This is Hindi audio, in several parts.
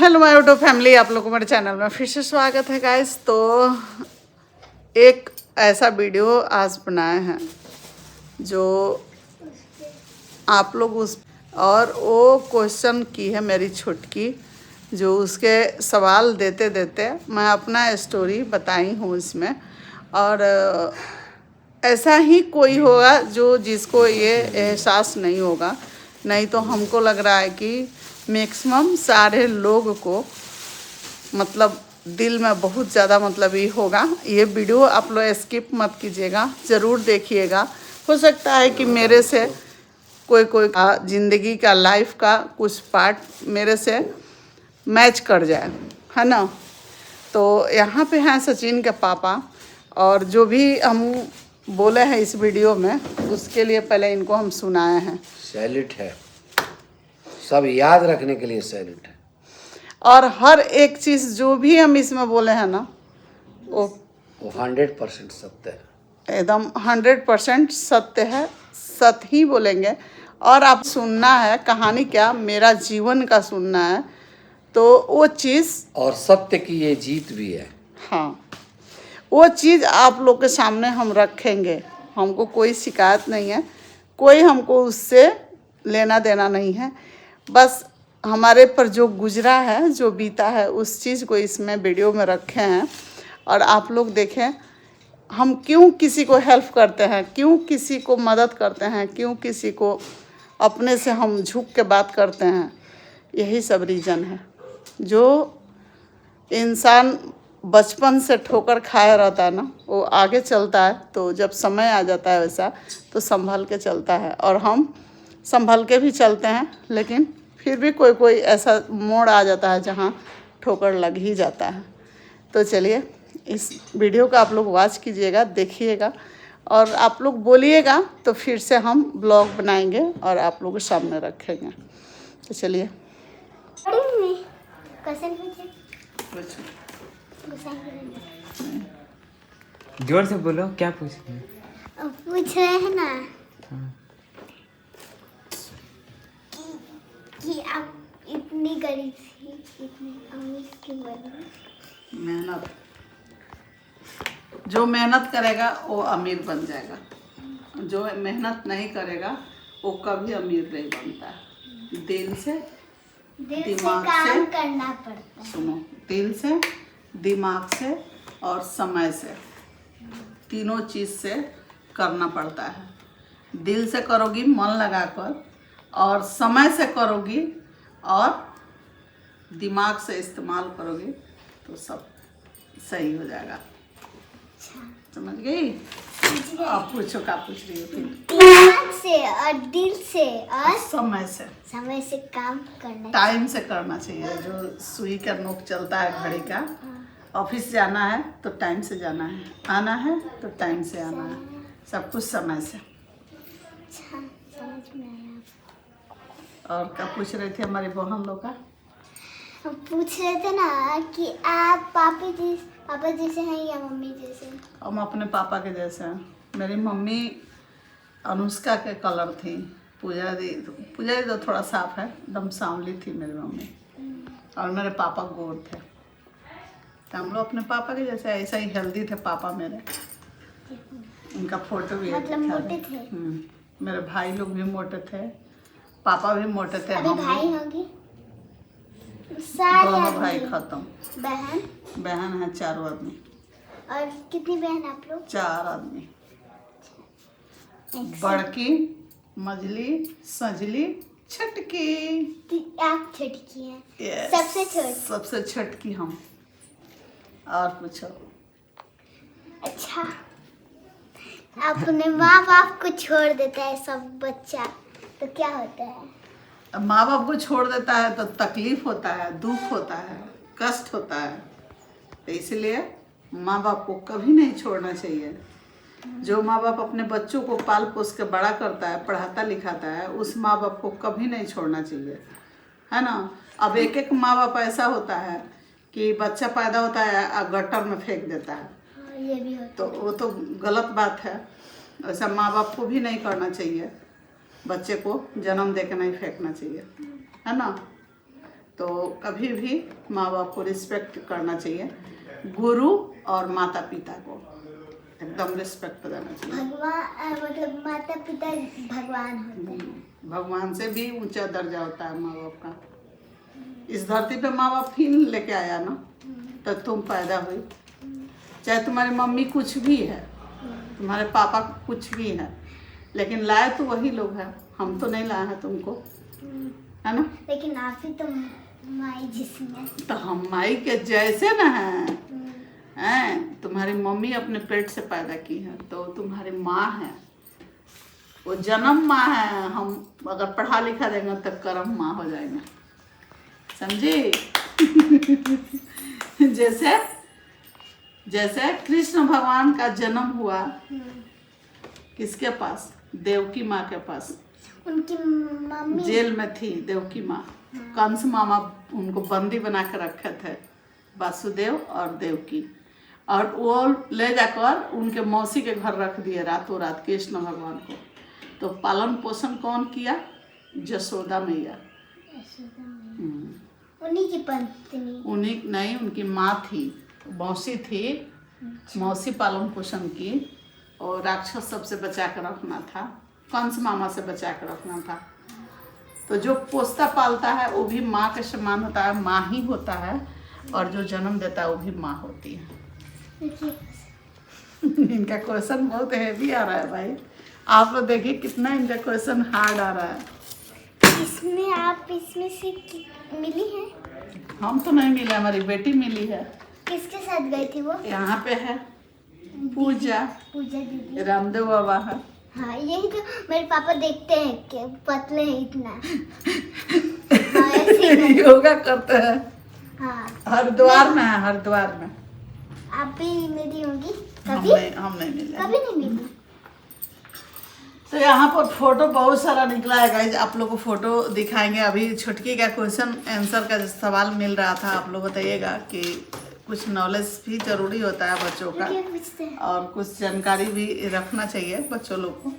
हेलो माय यूट्यूब फैमिली, आप लोगों को मेरे चैनल में फिर से स्वागत है गाइस। तो एक ऐसा वीडियो आज बनाए हैं जो आप लोग उस और वो क्वेश्चन की है मेरी छुटकी, जो उसके सवाल देते देते मैं अपना स्टोरी बताई हूँ इसमें। और ऐसा ही कोई होगा जो जिसको ये एहसास नहीं होगा, नहीं तो हमको लग रहा है कि मैक्सिमम सारे लोग को मतलब दिल में बहुत ज़्यादा मतलब ये होगा। ये वीडियो आप लोग स्किप मत कीजिएगा, ज़रूर देखिएगा। हो सकता है कि मेरे से कोई ज़िंदगी का लाइफ का कुछ पार्ट मेरे से मैच कर जाए, है ना। तो यहाँ पे हैं सचिन के पापा, और जो भी हम बोले हैं इस वीडियो में उसके लिए पहले इनको हम सुनाए हैं। सैल्यूट है, सब याद रखने के लिए सैल्यूट है। और हर एक चीज़ जो भी हम इसमें बोले हैं ना वो 100% सत्य है, एकदम 100% सत्य है, सत्य ही बोलेंगे। और आप सुनना है कहानी, क्या मेरा जीवन का सुनना है, तो वो चीज़ और सत्य की ये जीत भी है। हाँ, वो चीज़ आप लोग के सामने हम रखेंगे। हमको कोई शिकायत नहीं है, कोई हमको उससे लेना देना नहीं है। बस हमारे पर जो गुजरा है, जो बीता है, उस चीज़ को इसमें वीडियो में रखे हैं। और आप लोग देखें हम क्यों किसी को हेल्प करते हैं, क्यों किसी को मदद करते हैं, क्यों किसी को अपने से हम झुक के बात करते हैं। यही सब रीज़न है। जो इंसान बचपन से ठोकर खाया रहता है ना, वो आगे चलता है। तो जब समय आ जाता है वैसा, तो संभल के चलता है। और हम संभल के भी चलते हैं, लेकिन फिर भी कोई ऐसा मोड़ आ जाता है जहाँ ठोकर लग ही जाता है। तो चलिए इस वीडियो को आप लोग वॉच कीजिएगा, देखिएगा, और आप लोग बोलिएगा तो फिर से हम ब्लॉग बनाएंगे और आप लोगों के सामने रखेंगे। तो चलिए जोर से बोलो, क्या पूछ रहे हैं? पूछ रहे हैं ना कि आप इतनी गरीब थी, इतनी अमीर क्यों बनी? मेहनत, जो मेहनत करेगा वो अमीर बन जाएगा, जो मेहनत नहीं करेगा वो कभी अमीर नहीं बनता है। दिल से दिमाग काम से करना पड़ता है। सुनो, दिल से, दिमाग से और समय से, तीनों चीज़ से करना पड़ता है। दिल से करोगी मन लगाकर, और समय से करोगी, और दिमाग से इस्तेमाल करोगी, तो सब सही हो जाएगा। समझ गई? आप पूछो, क्या पूछ रही हो? फिर दिमाग से और दिल से और समय से काम करना, टाइम से करना चाहिए। जो सुई का नोक चलता है घड़ी का, ऑफिस जाना है तो टाइम से जाना है, आना है तो टाइम से आना है, सब कुछ समय से। अच्छा, समझ में आया। और क्या पूछ रहे थे हमारी बहन लोग का? हम पूछ रहे थे ना कि आप पापा जैसे हैं या मम्मी जैसे? हम अपने पापा के जैसे हैं। मेरी मम्मी अनुष्का के कलर थी, पूजा दी तो थोड़ा साफ है, एकदम सांवली थी मेरी मम्मी, और मेरे पापा गोर थे। तो हम लोग अपने पापा के जैसे ऐसा ही हेल्दी थे पापा मेरे। उनका फोटो भी मतलब मोटे थे? मेरे भाई लोग भी मोटे थे, पापा भी मोटे थे। अभी हम भाई होंगे? दोनों भाई खत्म। बहन है 4 आदमी। और कितनी बहन आप लोग? 4 आदमी। बड़की, मझली, सजली, छटकी। आप छटकी हैं? Yes, सबसे छटकी हम। और पूछो। अच्छा, अपने माँ बाप को छोड़ देता है सब बच्चा, तो क्या होता है? अब माँ बाप को छोड़ देता है तो तकलीफ होता है, दुख होता है, कष्ट होता है। तो इसलिए माँ बाप को कभी नहीं छोड़ना चाहिए। जो माँ बाप अपने बच्चों को पाल पोस के बड़ा करता है, पढ़ाता लिखाता है, उस माँ बाप को कभी नहीं छोड़ना चाहिए, है ना। अब एक माँ बाप ऐसा होता है कि बच्चा पैदा होता है और गटर में फेंक देता है। ये भी होता तो वो तो गलत बात है। ऐसा माँ बाप को भी नहीं करना चाहिए, बच्चे को जन्म दे के नहीं फेंकना चाहिए, है ना। तो कभी भी माँ बाप को रिस्पेक्ट करना चाहिए, गुरु और माता पिता को एकदम रिस्पेक्ट देना चाहिए। भगवान मतलब माता पिता भगवान होते हैं। भगवान से भी ऊंचा दर्जा होता है माँ बाप का। इस धरती पे माँ बाप ही लेके आया ना, तो तुम पैदा हुई। चाहे तुम्हारी मम्मी कुछ भी है, तुम्हारे पापा कुछ भी है, लेकिन लाए तो वही लोग हैं, हम तो नहीं लाए हैं तुमको, है ना। लेकिन आप ही तो माई जिसमें, तो हम माई के जैसे ना हैं। तुम्हारी मम्मी अपने पेट से पैदा की है, तो तुम्हारी माँ है, वो जन्म माँ है। हम अगर पढ़ा लिखा देंगे तो कर्म माँ हो जाएंगे, समझी। जैसे जैसे कृष्ण भगवान का जन्म हुआ किसके पास? देवकी माँ के पास। उनकी मम्मी जेल में थी देवकी माँ, कंस मामा उनको बंदी बना के रखे थे, वासुदेव और देवकी, और वो ले जाकर उनके मौसी के घर रख दिए रातों रात कृष्ण भगवान को। तो पालन पोषण कौन किया? जसोदा मैया। उन्हीं की पत्नी, उन्हीं नहीं, उनकी माँ थी, मौसी थी, मौसी पालन पोषण की, और राक्षस सबसे बचा कर रखना था, कंस मामा से बचा कर रखना था। तो जो पोसता पालता है वो भी माँ के समान होता है, माँ ही होता है, और जो जन्म देता है वो भी माँ होती है। इनका क्वेश्चन बहुत हैवी आ रहा है भाई, आप लोग देखिए कितना इनका क्वेश्चन हार्ड आ रहा है। इसमें आप इसमें से मिली हैं? हम तो नहीं मिले, हमारी बेटी मिली है। किसके साथ गई थी वो? यहाँ पे है पूजा दीदी। रामदेव बाबा है। हाँ, यही तो मेरे पापा देखते हैं कि पतले हैं इतना। हाँ, ऐसे ही। योगा करते हैं। हाँ, हरिद्वार में है, हरिद्वार में। आप भी मिली होंगी हम कभी? नहीं मिले। कभी नहीं मिली। तो यहाँ पर फोटो बहुत सारा निकला है गाइज, आप लोगों को फोटो दिखाएंगे। अभी छुटकी का क्वेश्चन आंसर का सवाल मिल रहा था, आप लोग बताइएगा कि कुछ नॉलेज भी जरूरी होता है बच्चों का, क्या पूछते हैं? और कुछ जानकारी भी रखना चाहिए बच्चों लोग को।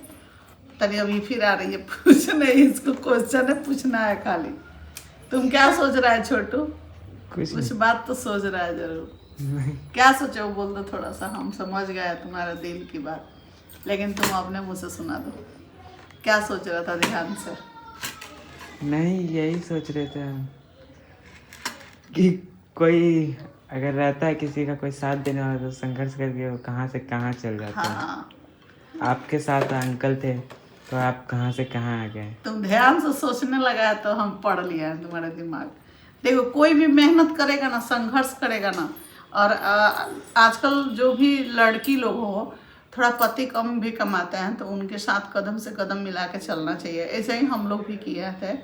तनी अभी फिर आ रही है पूछने, इसको क्वेश्चन है पूछना है खाली। तुम क्या सोच रहा है छोटू? कुछ बात तो सोच रहा है जरूर। क्या सोचे वो बोल दो थोड़ा सा, हम समझ गए तुम्हारे दिल की बात, लेकिन तुम अपने मुंह से सुना दो। क्या सोच रहा था ध्यान से? नहीं, यही सोच रहे थे हम कि कोई अगर रहता है किसी का कोई साथ देने वाला तो संघर्ष करके वो कहाँ से कहाँ चल जाता है। हाँ, आपके साथ अंकल थे तो आप कहाँ से कहाँ आ गए। तुम ध्यान से सोचने लगा है तो हम पढ़ लिया है तुम्हारे दिमाग। देखो, कोई भी मेहनत करेगा ना, संघर्ष करेगा ना, और आजकल जो भी लड़की लोग हो, थोड़ा पति कम भी कमाते हैं तो उनके साथ कदम से कदम मिला के चलना चाहिए। ऐसे ही हम लोग भी किए थे।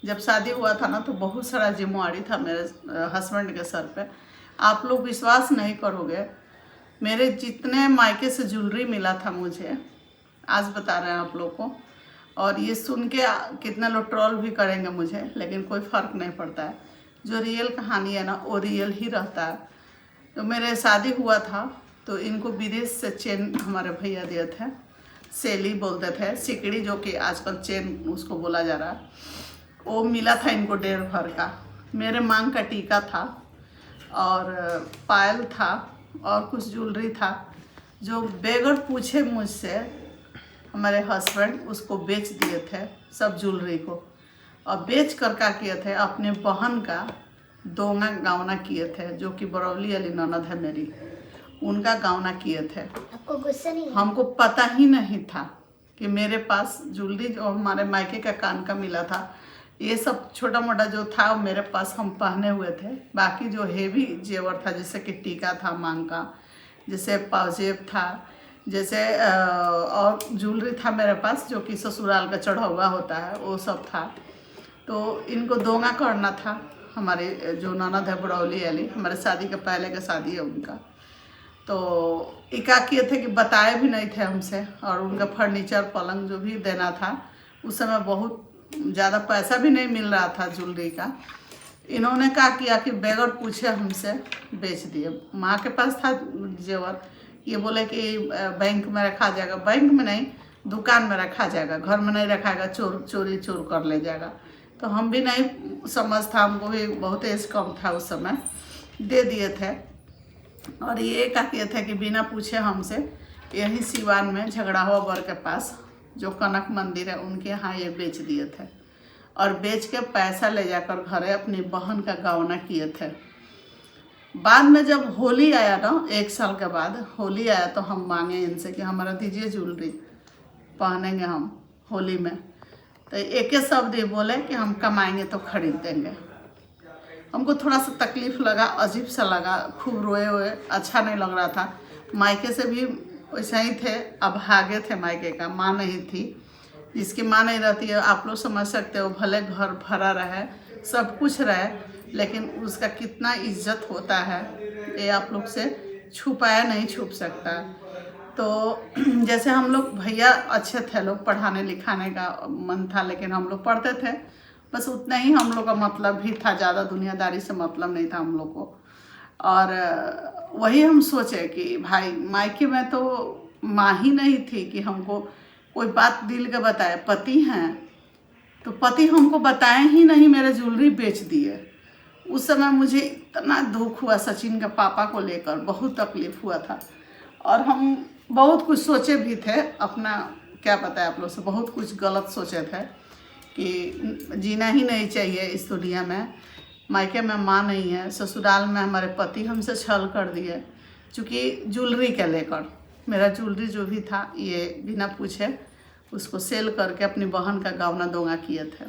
जब शादी हुआ था ना तो बहुत सारा जिम्मेवारी था मेरे हस्बैंड के सर पे। आप लोग विश्वास नहीं करोगे, मेरे जितने मायके से ज्वेलरी मिला था मुझे, आज बता रहे हैं आप लोग को, और ये सुन के कितने लोग ट्रोल भी करेंगे मुझे, लेकिन कोई फ़र्क नहीं पड़ता है। जो रियल कहानी है ना वो रियल ही रहता है। तो मेरे शादी हुआ था तो इनको विदेश से चेन हमारे भैया दिए थे, सेली बोलते थे, सिकड़ी जो कि आजकल चेन उसको बोला जा रहा है, वो मिला था इनको 1.5 भर का। मेरे मांग का टीका था और पायल था और कुछ ज्वेलरी था, जो बेगर पूछे मुझसे हमारे हस्बैंड उसको बेच दिए थे सब ज्वेलरी को। और बेच कर क्या किए थे, अपने बहन का दोंगा गावना किए थे, जो कि बरौली वाली ननद है मेरी, उनका गावना किए थे। आपको गुस्सा नहीं है? हमको पता ही नहीं था कि मेरे पास ज्वेलरी जो हमारे मायके का कान का मिला था, ये सब छोटा मोटा जो था मेरे पास हम पहने हुए थे। बाकी जो हेवी जेवर था, जैसे कि टीका था मांग का, जैसे पाजेब था, जैसे और ज्वेलरी था मेरे पास जो कि ससुराल का चढ़ा हुआ होता है, वो सब था। तो इनको दोंगा करना था। हमारे जो ननद है बरौली वाली, हमारे शादी के पहले का शादी है उनका, तो इका किए थे कि बताए भी नहीं थे हमसे। और उनका फर्नीचर पलंग जो भी देना था, उस समय बहुत ज़्यादा पैसा भी नहीं मिल रहा था ज्वेलरी का। इन्होंने क्या किया कि बगैर पूछे हमसे बेच दिए। माँ के पास था जेवर, ये बोले कि बैंक में रखा जाएगा। बैंक में नहीं, दुकान में रखा जाएगा, घर में नहीं रखाएगा, चोरी चोर कर ले जाएगा। तो तो हम भी नहीं समझ था, हमको भी बहुत एज कम था उस समय, दे दिए थे। और ये क्या किए थे कि बिना पूछे हमसे यही सिवान में झगड़ावा बर के पास जो कनक मंदिर है उनके यहाँ ये बेच दिए थे, और बेच के पैसा ले जाकर घरे अपनी बहन का गौना किए थे। बाद में जब होली आया ना, 1 साल के बाद होली आया, तो हम मांगे इनसे कि हमारा दीजिए ज्वेलरी, पहनेंगे हम होली में। तो एक ही शब्द ये बोले कि हम कमाएंगे तो खरीद देंगे। हमको थोड़ा सा तकलीफ़ लगा, अजीब सा लगा, खूब रोए हुए, अच्छा नहीं लग रहा था। मायके से भी वैसे ही थे, अब भागे थे मायके का, माँ नहीं थी। जिसकी माँ नहीं रहती है आप लोग समझ सकते हो, भले घर भरा रहे, सब कुछ रहे, लेकिन उसका कितना इज्जत होता है ये आप लोग से छुपाया नहीं छुप सकता। तो जैसे हम लोग, भैया अच्छे थे लोग, पढ़ाने लिखाने का मन था, लेकिन हम लोग पढ़ते थे, बस उतना ही हम लोग का मतलब भी था, ज़्यादा दुनियादारी से मतलब नहीं था हम लोग को। और वही हम सोचे कि भाई मायके में तो माँ ही नहीं थी कि हमको कोई बात दिल के बताए, पति हैं तो पति हमको बताए ही नहीं, मेरे ज्वेलरी बेच दिए। उस समय मुझे इतना दुख हुआ, सचिन के पापा को लेकर बहुत तकलीफ़ हुआ था। और हम बहुत कुछ सोचे भी थे, अपना क्या बताए आप लोग से, बहुत कुछ गलत सोचे थे कि जीना ही नहीं चाहिए इस दुनिया में। मायके में माँ नहीं है, ससुराल में हमारे पति हमसे छल कर दिए, चूँकि ज्वेलरी के लेकर। मेरा ज्वेलरी जो भी था ये बिना पूछे उसको सेल करके अपनी बहन का गौना दोंगा किए थे।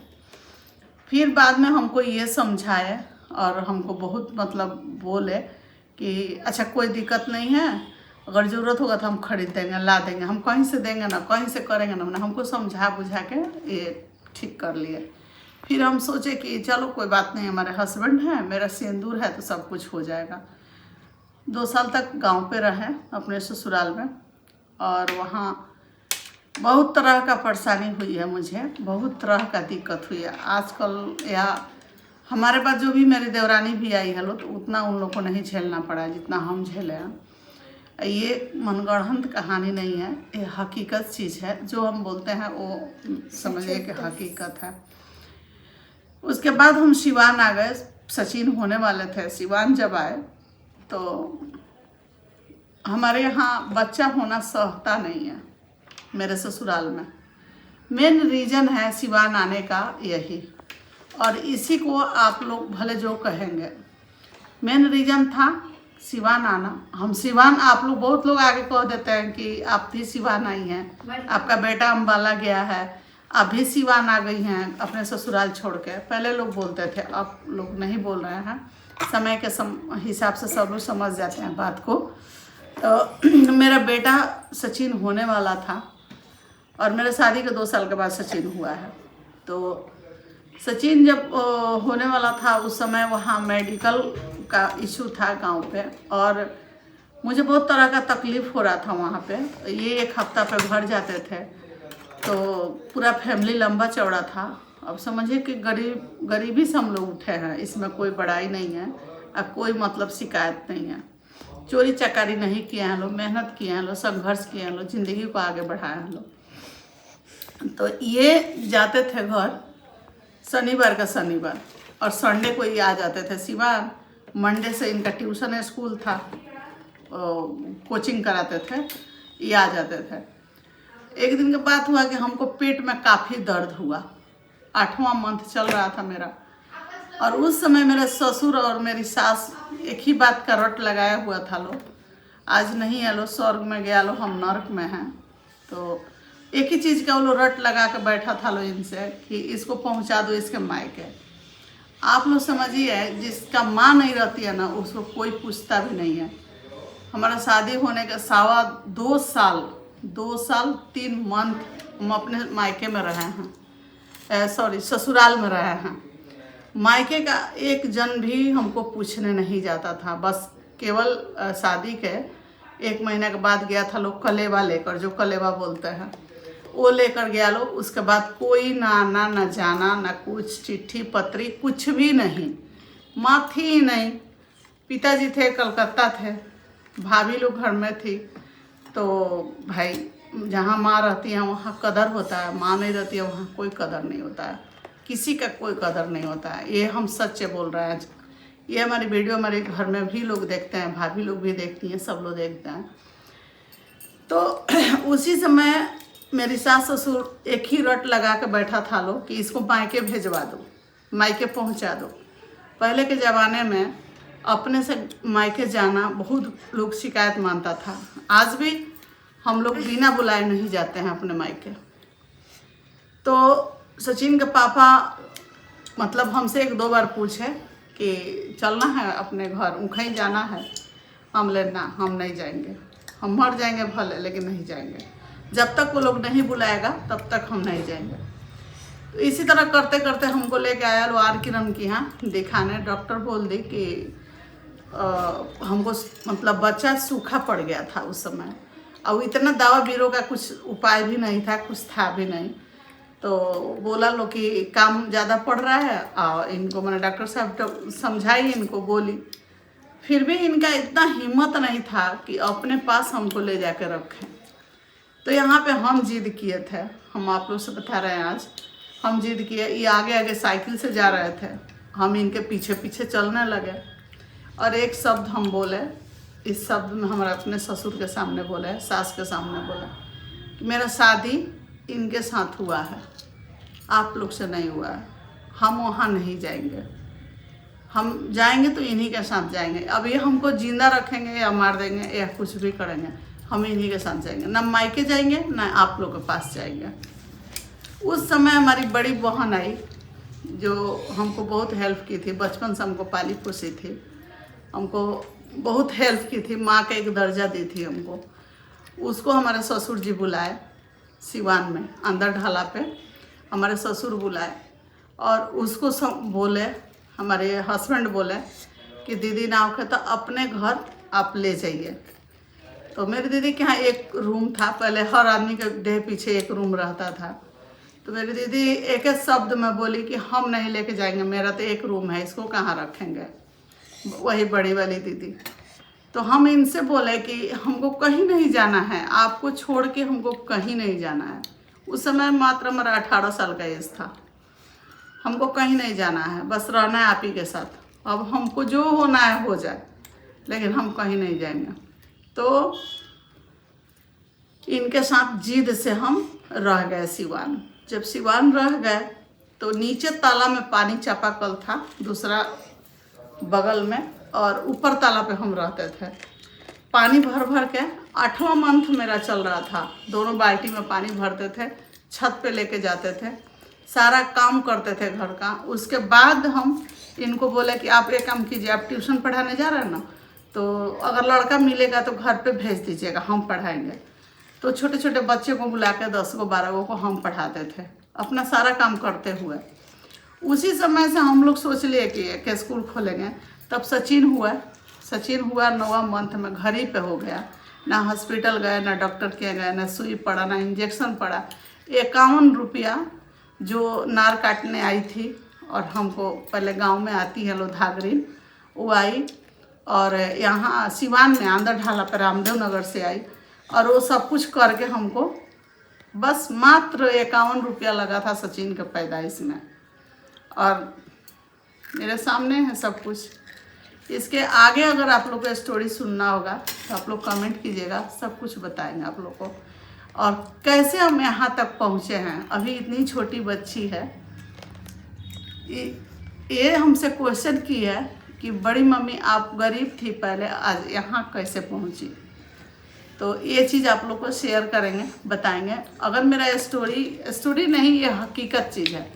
फिर बाद में हमको ये समझाए और हमको बहुत मतलब बोले कि अच्छा कोई दिक्कत नहीं है, अगर ज़रूरत होगा तो हम खरीद देंगे, ला देंगे, हम कहीं से देंगे ना, कहीं से करेंगे ना। मैंने हमको समझा बुझा के ये ठीक कर लिए। फिर हम सोचे कि चलो कोई बात नहीं, हमारे हस्बैंड हैं, मेरा सिंदूर है तो सब कुछ हो जाएगा। 2 साल तक गांव पे रहे अपने ससुराल में, और वहाँ बहुत तरह का परेशानी हुई है मुझे, बहुत तरह का दिक्कत हुई है। आजकल या हमारे पास जो भी मेरी देवरानी भी आई है लोग, तो उतना उन लोगों को नहीं झेलना पड़ा जितना हम झेले हैं। ये मनगढ़ंत कहानी नहीं है, ये हकीकत चीज़ है। जो हम बोलते हैं वो समझिए कि हकीकत है। उसके बाद हम सिवान आ गए, सचिन होने वाले थे। सिवान जब आए तो हमारे यहाँ बच्चा होना सहता नहीं है मेरे ससुराल में। मेन रीज़न है सिवान आने का यही, और इसी को आप लोग भले जो कहेंगे, मेन रीज़न था सिवान आना। हम सिवान, आप लोग बहुत लोग आगे कह देते हैं कि आप भी सिवान आई हैं, आपका बेटा अम्बाला गया है, आप भी सिवान आ गई हैं अपने ससुराल छोड़ के। पहले लोग बोलते थे, अब लोग नहीं बोल रहे हैं। समय के हिसाब से सब लोग समझ जाते हैं बात को। तो मेरा बेटा सचिन होने वाला था, और मेरे शादी के 2 साल के बाद सचिन हुआ है। तो सचिन जब होने वाला था उस समय वहाँ मेडिकल का इशू था गांव पे, और मुझे बहुत तरह का तकलीफ़ हो रहा था वहाँ पे। ये 1 हफ्ता पे भर जाते थे, तो पूरा फैमिली लंबा चौड़ा था। अब समझिए कि गरीबी से हम लोग उठे हैं, इसमें कोई बड़ाई नहीं है, अब कोई मतलब शिकायत नहीं है। चोरी चकारी नहीं किए हैं लोग, मेहनत किए हैं लोग, संघर्ष किए हैं लोग, ज़िंदगी को आगे बढ़ाए हैं लोग। तो ये जाते थे घर शनिवार का शनिवार, और संडे को ये आ जाते थे सिवान। मंडे से इनका ट्यूशन स्कूल था, कोचिंग कराते थे, ये आ जाते थे। एक दिन के बात हुआ कि हमको पेट में काफ़ी दर्द हुआ, 8वां मंथ चल रहा था मेरा। और उस समय मेरे ससुर और मेरी सास एक ही बात का रट लगाया हुआ था लो, आज नहीं है लो स्वर्ग में गया लो, हम नरक में हैं। तो एक ही चीज़ का वो लोग रट लगा के बैठा था लो इनसे कि इसको पहुंचा दो इसके मायके। आप लोग समझिए, जिसका माँ नहीं रहती है ना, उसको कोई पूछता भी नहीं है। हमारा शादी होने का 2 साल 3 मंथ हम अपने मायके में रहे हैं, ससुराल में रहे हैं। मायके का एक जन भी हमको पूछने नहीं जाता था। बस केवल शादी के 1 महीने के बाद गया था लोग कलेवा लेकर, जो कलेवा बोलते हैं, वो लेकर गया लोग। उसके बाद कोई ना आना ना जाना, ना कुछ चिट्ठी पत्री, कुछ भी नहीं। माँ थी ही नहीं, पिताजी थे कलकत्ता थे, भाभी लोग घर में थी। तो भाई जहाँ माँ रहती है वहाँ कदर होता है, माँ नहीं रहती है वहाँ कोई कदर नहीं होता है। किसी का कोई कदर नहीं होता है, ये हम सच्चे बोल रहे हैं। ये हमारी वीडियो हमारे घर में भी लोग देखते हैं, भाभी लोग भी देखती हैं, सब लोग देखते हैं। तो उसी समय मेरी सास ससुर एक ही रट लगा के बैठा था लोग कि इसको मायके भेजवा दो, मायके पहुंचा दो। पहले के ज़माने में अपने से मायके जाना बहुत लोग शिकायत मानता था। आज भी हम लोग बिना बुलाए नहीं जाते हैं अपने मायके। तो सचिन के पापा मतलब हमसे 1-2 बार पूछे कि चलना है अपने घर, उखई जाना है। हम लेना, हम नहीं जाएंगे, हम मर जाएंगे भले लेकिन नहीं जाएंगे। जब तक वो लोग नहीं बुलाएगा तब तक हम नहीं जाएंगे। तो इसी तरह करते करते हमको लेके आया लो आर किरण की यहाँ दिखाने। डॉक्टर बोल दी कि हमको मतलब बच्चा सूखा पड़ गया था उस समय, और इतना दवा बीरो का कुछ उपाय भी नहीं था, कुछ था भी नहीं। तो बोला लो कि काम ज़्यादा पड़ रहा है, और इनको मैंने डॉक्टर साहब समझाई, इनको बोली, फिर भी इनका इतना हिम्मत नहीं था कि अपने पास हमको ले जाकर रखें। तो यहाँ पे हम जिद किए थे, हम आप लोग से बता रहे हैं आज, हम जिद किए। ये आगे आगे साइकिल से जा रहे थे, हम इनके पीछे पीछे चलने लगे, और एक शब्द हम बोले, इस शब्द में हमारे अपने ससुर के सामने बोले, सास के सामने बोला कि मेरा शादी इनके साथ हुआ है, आप लोग से नहीं हुआ है, हम वहाँ नहीं जाएंगे, हम जाएंगे तो इन्हीं के साथ जाएंगे। अब ये हमको जिंदा रखेंगे या मार देंगे या कुछ भी करेंगे, हम इन्हीं के साथ जाएंगे, ना मायके जाएंगे ना आप लोग के पास जाएंगे। उस समय हमारी बड़ी बहन आई जो हमको बहुत हेल्प की थी, बचपन से हमको पाली पोसी थी, हमको बहुत हेल्प की थी, माँ का एक दर्जा दी थी हमको। उसको हमारे ससुर जी बुलाए सिवान में, अंदर ढाला पे हमारे ससुर बुलाए, और उसको बोले, हमारे हस्बैंड बोले कि दीदी ना हो तो अपने घर आप ले जाइए। तो मेरी दीदी के यहाँ एक रूम था, पहले हर आदमी के देह पीछे एक रूम रहता था। तो मेरी दीदी एक शब्द में बोली कि हम नहीं लेके जाएंगे, मेरा तो एक रूम है, इसको कहाँ रखेंगे, वही बड़ी वाली दीदी। तो हम इनसे बोले कि हमको कहीं नहीं जाना है, आपको छोड़ के हमको कहीं नहीं जाना है। उस समय मात्र हमारा 18 साल का एज था, हमको कहीं नहीं जाना है, बस रहना है आप ही के साथ, अब हमको जो होना है हो जाए, लेकिन हम कहीं नहीं जाएंगे। तो इनके साथ जिद से हम रह गए सिवान। जब सिवान रह गए तो नीचे ताला में पानी चापाकल था दूसरा बगल में, और ऊपर ताला पे हम रहते थे। पानी भर भर के 8वां मंथ मेरा चल रहा था, दोनों बाल्टी में पानी भरते थे, छत पे लेके जाते थे, सारा काम करते थे घर का। उसके बाद हम इनको बोले कि आप एक काम कीजिए, आप ट्यूशन पढ़ाने जा रहे हैं ना, तो अगर लड़का मिलेगा तो घर पे भेज दीजिएगा, हम पढ़ाएंगे। तो छोटे छोटे बच्चे को बुला के 10 को 12 को हम पढ़ाते थे, अपना सारा काम करते हुए। उसी समय से हम लोग सोच लिए कि स्कूल खोलेंगे। तब सचिन हुआ 9वां मंथ में, घर ही पे हो गया, ना हॉस्पिटल गए, ना डॉक्टर के गए, ना सुई पड़ा, ना इंजेक्शन पड़ा। 51 रुपया जो नार काटने आई थी, और हमको पहले गांव में आती है लोधागरीन, वो आई, और यहाँ सिवान में आंदर ढाला पर रामदेव नगर से आई, और वो सब कुछ करके हमको बस मात्र 51 रुपया लगा था सचिन के पैदाइश में। और मेरे सामने है सब कुछ। इसके आगे अगर आप लोग को स्टोरी सुनना होगा तो आप लोग कमेंट कीजिएगा, सब कुछ बताएंगे आप लोग को, और कैसे हम यहाँ तक पहुँचे हैं। अभी इतनी छोटी बच्ची है, ये हमसे क्वेश्चन की है कि बड़ी मम्मी आप गरीब थी पहले, आज यहाँ कैसे पहुँची। तो ये चीज़ आप लोग को शेयर करेंगे, बताएंगे। अगर मेरा स्टोरी नहीं, ये हकीकत चीज़ है,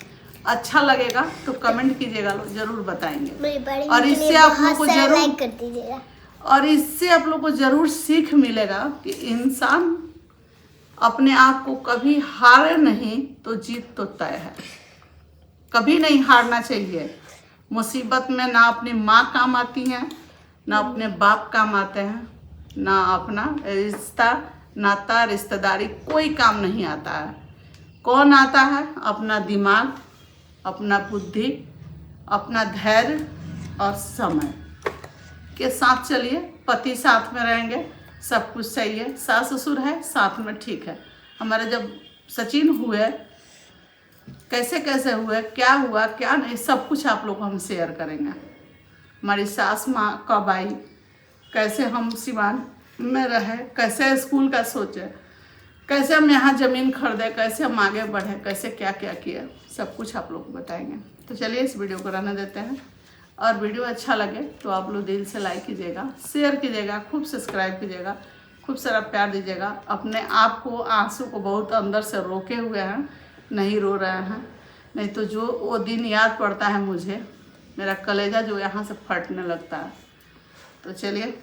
अच्छा लगेगा तो कमेंट कीजिएगा, लोग जरूर बताएंगे। और इससे आप लोग को जरूर लाइक कर दीजिएगा, और इससे आप लोग को जरूर सीख मिलेगा कि इंसान अपने आप को कभी हारे नहीं तो जीत तो तय है। कभी नहीं हारना चाहिए। मुसीबत में ना अपनी माँ काम आती है, ना अपने बाप काम आते हैं, ना अपना रिश्ता नाता रिश्तेदारी कोई काम नहीं आता है। कौन आता है? अपना दिमाग, अपना बुद्धि, अपना धैर्य और समय के साथ चलिए। पति साथ में रहेंगे, सब कुछ सही है। सास ससुर है साथ में, ठीक है। हमारे जब सचिन हुए कैसे कैसे हुए, क्या हुआ क्या नहीं, सब कुछ आप लोग हम शेयर करेंगे। हमारी सास माँ कब आई, कैसे हम सिवान में रहे, कैसे स्कूल का सोचे, कैसे हम यहाँ ज़मीन खरीदे, कैसे हम आगे बढ़े, कैसे क्या क्या किया, सब कुछ आप लोग को बताएंगे। तो चलिए इस वीडियो को रहने देते हैं। और वीडियो अच्छा लगे तो आप लोग दिल से लाइक कीजिएगा, शेयर कीजिएगा, खूब सब्सक्राइब कीजिएगा, खूब सारा प्यार दीजिएगा। अपने आप को आंसू को बहुत अंदर से रोके हुए हैं, नहीं रो रहे हैं, नहीं तो जो वो दिन याद पड़ता है मुझे, मेरा कलेजा जो यहाँ से फटने लगता है। तो चलिए